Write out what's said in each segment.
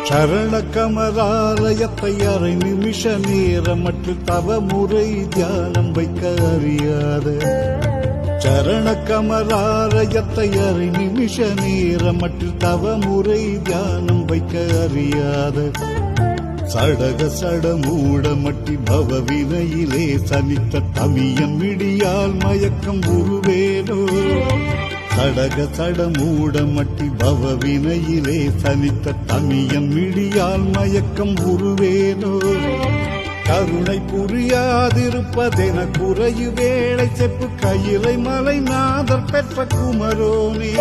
சரண கமலாலயத்தை அரை நிமிஷ நேரமற்று தவமுறை தியானம் வைக்க அறியாத சரண கமலாலயத்தை அரை நிமிஷ நேரமற்று தவமுறை தியானம் வைக்க அறியாத சடக சடமூடமட்டி பவவினையிலே சனித்த தமியம் விடியால் மயக்கம் உருவேனோ சடக சடமூடமட்டி பவவினையிலே சனித்த தமியம் விடியால் மயக்கம் உருவேனோ கருணை புரியாதிருப்பதென குறையு வேளை செப்பு கையிலை மலை நாதர் பெற்ற குமரோனே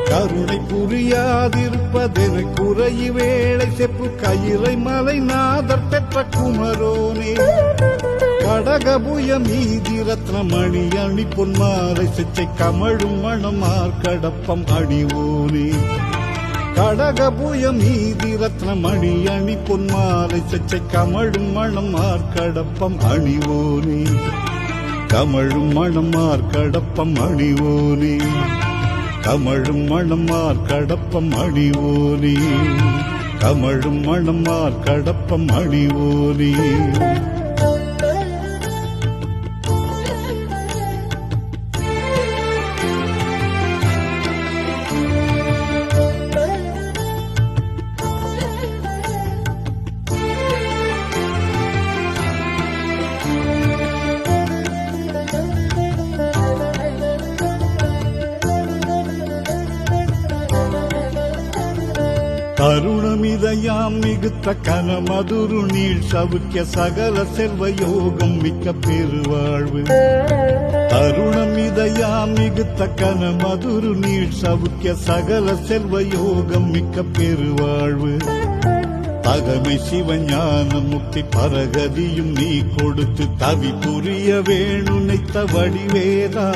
கருணை புரியாதிருப்பதென குறையு வேளை செப்பு கையிலை மலை நாதர் பெற்ற குமரோனே கடகபுய மீதி ரத்னமணி அணி பொன்மாலை செச்சை கமழும் மணமார் கடப்பம் அணிவோனே கடகபுய மீதி ரத்னமணி அணி பொன்மாலை செச்சை கமழும் மணமார் கடப்பம் அணிவோனே கமழும் மணமார் கடப்பம் அணிவோனே கமழும் மணமார் கடப்பம் அணிவோனே கமழும் மணமார் கடப்பம் அணிவோனே தருணமிதயாம் மிகுத்த கனமதுரு நீள் சவுக்கிய சகல செல்வ யோகம் மிக்க பெருவாழ்வு தருணமிதயாம் மிகுத்த கனமதுரு நீள் சவுக்கிய சகல செல்வ யோகம் மிக்க பெருவாழ்வு தகமை சிவஞான முக்தி பரகதியும் நீ கொடுத்து தவி புரிய வேணுனைத்த வடிவேதா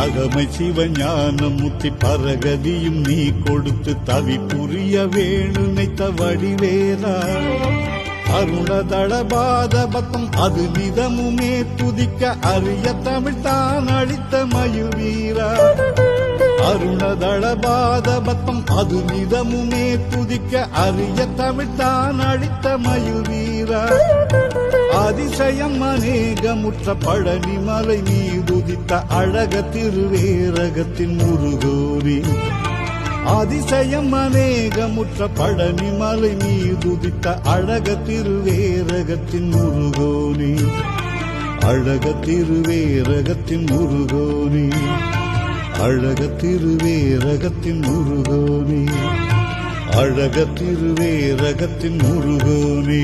அகமை சிவஞான முத்தி பரகதியும் நீ கொடுத்து தவி புரிய வேணுனைத்த வடிவேலா அருணதளபாத பத்தம் அது நிதமுமே துதிக்க அரிய தமிழ் தான் அளித்த மயில் வீரா அருணதளபாத பத்தம் அது நிதமுமே துதிக்க அரிய தமிழ் தான் அளித்த மயில் வீரா அதிசயம் அநேகமுற்ற பழனி மலை மீதுதித்த அழக திருவேரகத்தின் முருகோனே அதிசயம் அநேகமுற்ற பழனி மலை மீதுதித்த அழக திருவேரகத்தின் முருகோனே அழக திருவேரகத்தின் முருகோனே அழக திருவேரகத்தின் முருகோனே அழக திருவேரகத்தின் முருகோனே